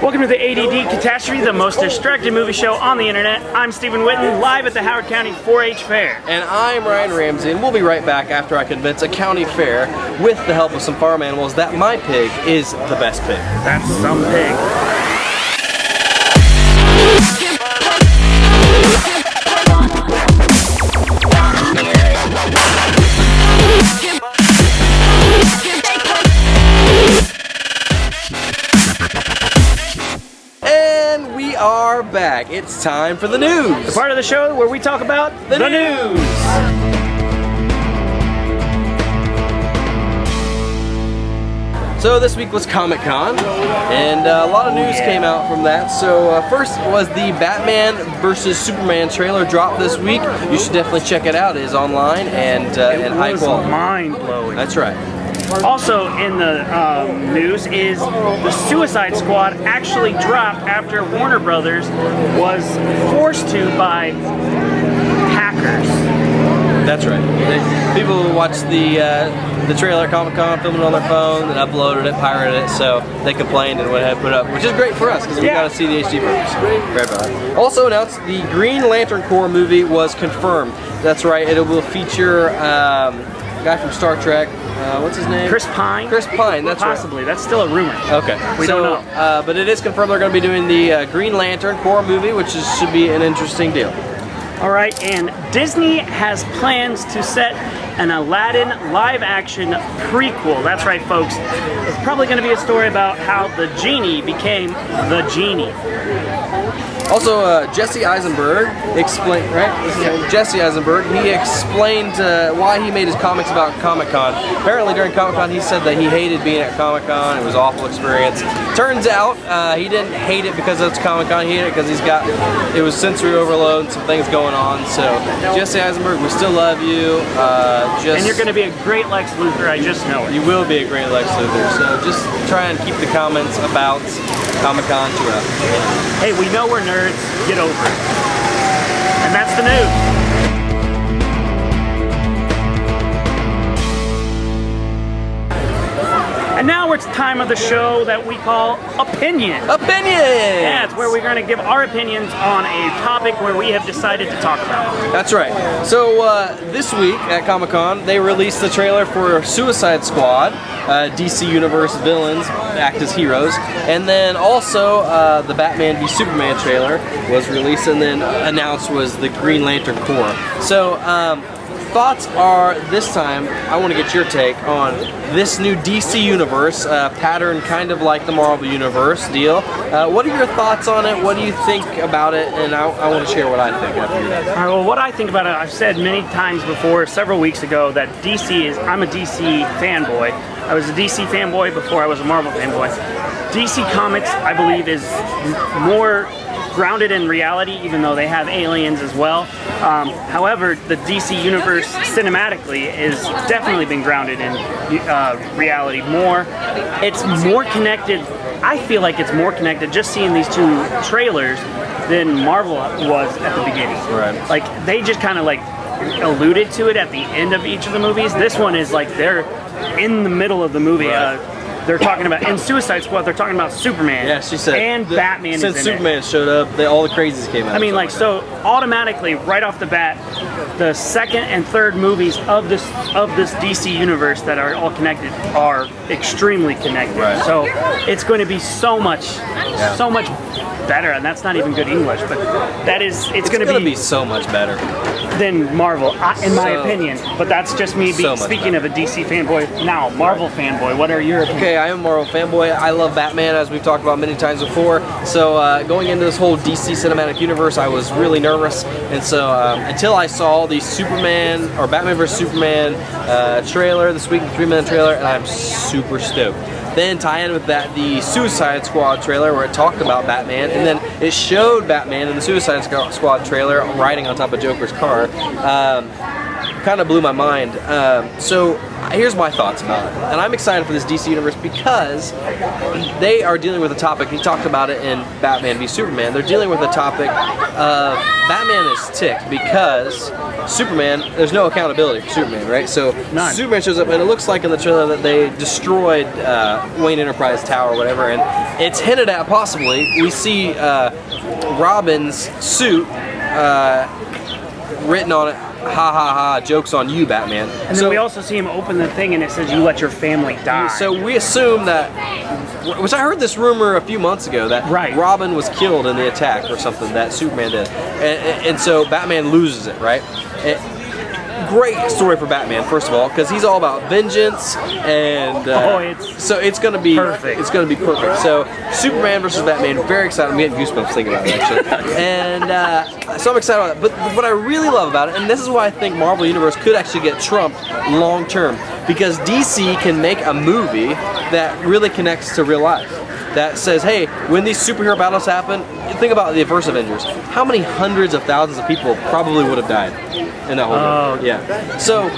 Welcome to the ADD Catastrophe, the most distracted movie show on the internet. I'm Stephen Witten, live at the Howard County 4-H Fair. And I'm Ryan Ramsey, and we'll be right back after I convince a county fair, with the help of some farm animals, that my pig is the best pig. That's some pig. Are back. It's time for the news. The part of the show where we talk about the news. So this week was ComicCon, and a lot of news came out from that. So first was the Batman vs. Superman trailer dropped this week. You should definitely check it out. It is online and high quality. Mind-blowing. That's right. Also in the news is the Suicide Squad actually dropped after Warner Brothers was forced to by hackers. That's right. People watched the trailer at ComicCon, filmed it on their phone, and uploaded it, pirated it, so they complained and went ahead and put it up, which is great for us because we got to see the HD version. Great about it. Also announced the Green Lantern Corps movie was confirmed. That's right. It will feature guy from Star Trek. What's his name? Chris Pine. Chris Pine, that's Possibly. right. That's still a rumor. Okay. We don't know. But it is confirmed they're going to be doing the Green Lantern Corps movie, which should be an interesting deal. Alright, and Disney has plans to set an Aladdin live-action prequel. That's right, folks. It's probably going to be a story about how the genie became the genie. Also, Jesse Eisenburg explained, right? Jesse Eisenburg, he explained why he made his comics about ComicCon. Apparently during ComicCon he said that he hated being at ComicCon, it was an awful experience. Turns out he didn't hate it because it's ComicCon, he hated it because it was sensory overload and some things going on. So, Jesse Eisenburg, we still love you. And you're going to be a great Lex Luthor, I just know it. You will be a great Lex Luthor, so just try and keep the comments about ComicCon to us. Hey, we know we're nerds, get over it. And that's the news. And now it's time of the show that we call Opinion. Opinion! Yeah, it's where we're going to give our opinions on a topic where we have decided to talk about. That's right. So this week at Comic-Con, they released the trailer for Suicide Squad, DC Universe villains act as heroes, and then also the Batman v Superman trailer was released, and then announced was the Green Lantern Corps. So thoughts are, this time, I want to get your take on this new DC Universe, pattern kind of like the Marvel Universe deal. What are your thoughts on it? What do you think about it? And I want to share what I think after you. All right, well, what I think about it, I've said many times before, several weeks ago, that I'm a DC fanboy. I was a DC fanboy before I was a Marvel fanboy. DC Comics, I believe, is more grounded in reality, even though they have aliens as well. However, the DC Universe cinematically has definitely been grounded in reality more. It's more connected. I feel like it's more connected just seeing these two trailers than Marvel was at the beginning. Right. Like, they just kind of like alluded to it at the end of each of the movies. This one is like they're in the middle of the movie. Right. They're talking about, in Suicide Squad, they're talking about Superman. Yeah, she said. And Batman is in it. Since Superman showed up, all the crazies came out. I mean, like, so automatically, right off the bat, the second and third movies of this DC universe that are all connected are extremely connected. Right. So it's going to be so much better, and that's not even good English, but it's going to be so much better than Marvel, in my opinion. But that's just me speaking of a DC fanboy. Now, Marvel fanboy, what are your opinions? Okay, I am a Marvel fanboy. I love Batman, as we've talked about many times before. So going into this whole DC cinematic universe, I was really nervous. And so until I saw the Batman vs. Superman trailer this week, the 3-minute trailer, and I'm super stoked. Then tie in with that the Suicide Squad trailer where it talked about Batman, and then it showed Batman in the Suicide Squad trailer riding on top of Joker's car. Kind of blew my mind. So here's my thoughts about it. And I'm excited for this DC Universe because they are dealing with a topic, he talked about it in Batman v Superman, they're dealing with a topic of Batman is ticked because Superman, there's no accountability for Superman, right? So None. Superman shows up, and it looks like in the trailer that they destroyed Wayne Enterprise Tower or whatever, and it's hinted at possibly. We see Robin's suit written on it, ha ha ha, joke's on you, Batman. And then we also see him open the thing and it says, you let your family die. So we assume that, which I heard this rumor a few months ago, that Robin was killed in the attack or something that Superman did. And so Batman loses it, right? Great story for Batman, first of all, because he's all about vengeance, and so it's gonna be perfect. It's gonna be perfect. So Superman versus Batman, very excited. I'm getting goosebumps thinking about it actually, and so I'm excited about it. But what I really love about it, and this is why I think Marvel Universe could actually get trumped long term, because DC can make a movie that really connects to real life. That says, hey, when these superhero battles happen, think about the first Avengers. How many hundreds of thousands of people probably would have died in that whole movie? Yeah. So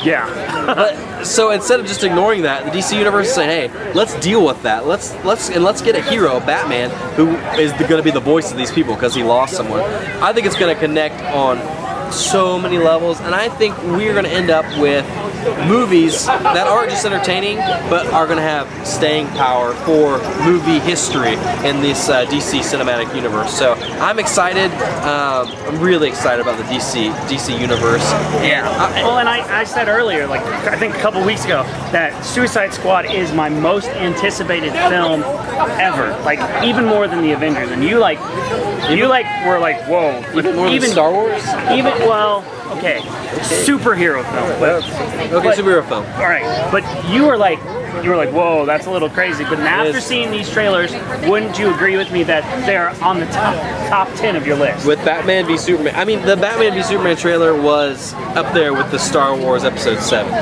so instead of just ignoring that, the DC universe is saying, hey, let's deal with that. Let's get a hero, Batman, who is going to be the voice of these people because he lost someone. I think it's going to connect on so many levels, and I think we're going to end up with movies that aren't just entertaining, but are going to have staying power for movie history in this DC cinematic universe. So I'm excited. I'm really excited about the DC universe. Yeah. And I said earlier, like I think a couple weeks ago, that Suicide Squad is my most anticipated film ever. Like even more than the Avengers. And you were like, whoa. Even more than Star Wars? Okay, superhero film. But superhero film. All right, but you were like, whoa, that's a little crazy. But after seeing these trailers, wouldn't you agree with me that they're on the top 10 of your list? With Batman v Superman, I mean, the Batman v Superman trailer was up there with the Star Wars Episode 7.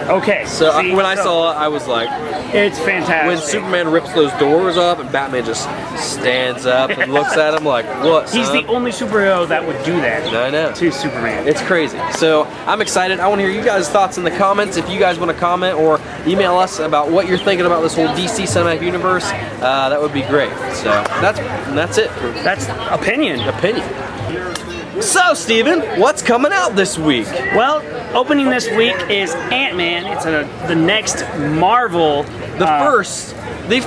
Okay. So when I saw it, I was like, it's fantastic. When Superman rips those doors up and Batman just stands up and looks at him like, what, son? He's the only superhero that would do that. I know. To Superman. It's crazy. So I'm excited. I want to hear you guys' thoughts in the comments. If you guys want to comment or email us about what you're thinking about this whole DC Cinematic Universe, that would be great. So that's it. That's opinion. So, Steven, what's coming out this week? Well, opening this week is Ant-Man. It's the next Marvel. The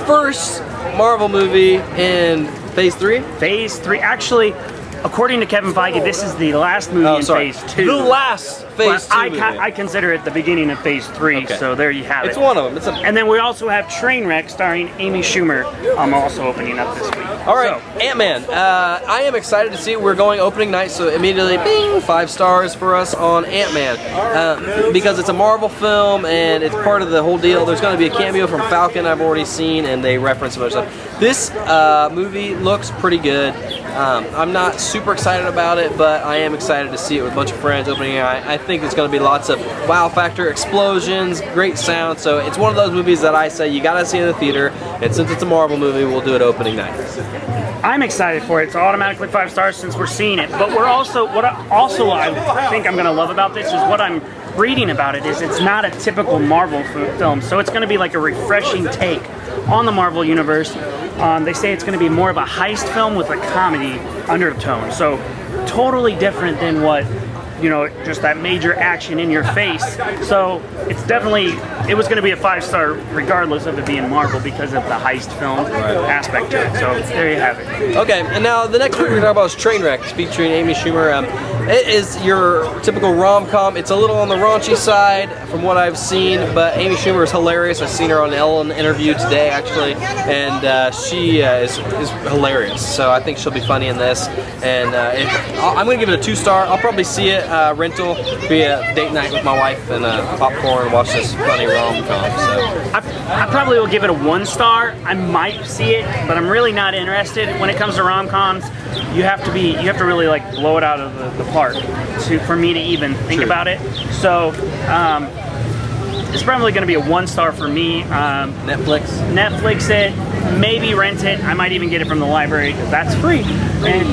first Marvel movie in Phase 3? Phase 3. Actually, according to Kevin Feige, this is the last movie in Phase 2. The last Phase 2 movie. I consider it the beginning of Phase 3, so there you have it. It's one of them. And then we also have Trainwreck starring Amy Schumer. I'm also opening up this week. All right, so, Ant-Man. I am excited to see it. We're going opening night, so immediately, bing, 5 stars for us on Ant-Man. Because it's a Marvel film, and it's part of the whole deal. There's going to be a cameo from Falcon I've already seen, and they reference some other stuff. This movie looks pretty good. I'm not super excited about it, but I am excited to see it with a bunch of friends opening night. I think it's going to be lots of wow factor, explosions, great sound. So it's one of those movies that I say you got to see in the theater. And since it's a Marvel movie, we'll do it opening night. I'm excited for it. It's automatically 5 stars since we're seeing it. But we're also I think I'm going to love about this is what I'm reading about it is it's not a typical Marvel film. So it's going to be like a refreshing take on the Marvel universe. They say it's going to be more of a heist film with a comedy undertone. So totally different than what, just that major action in your face. So it's definitely, it was going to be a 5-star regardless of it being Marvel because of the heist film aspect to it. So there you have it. Okay, and now the next movie we're talking about is Trainwreck, featuring Amy Schumer. It is your typical rom-com. It's a little on the raunchy side from what I've seen, but Amy Schumer is hilarious. I've seen her on the Ellen interview today, actually, and she is hilarious. So I think she'll be funny in this. And I'm going to give it a 2-star. I'll probably see it rental, be a date night with my wife and popcorn and watch this funny rom-com. So I probably will give it a 1-star. I might see it, but I'm really not interested. When it comes to rom-coms, you have to really like blow it out of the park for me to even think about it. So it's probably going to be a 1-star for me. Netflix it, maybe rent it. I might even get it from the library because that's free. And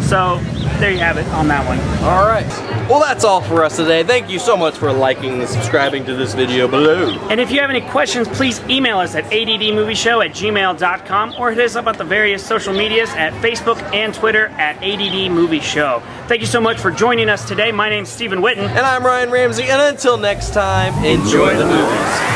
so there you have it on that one. All right. Well, that's all for us today. Thank you so much for liking and subscribing to this video below. And if you have any questions, please email us at addmovieshow@gmail.com or hit us up at the various social medias at Facebook and Twitter at addmovieshow. Thank you so much for joining us today. My name's Stephen Witten. And I'm Ryan Ramsey, and until next time, enjoy the movies.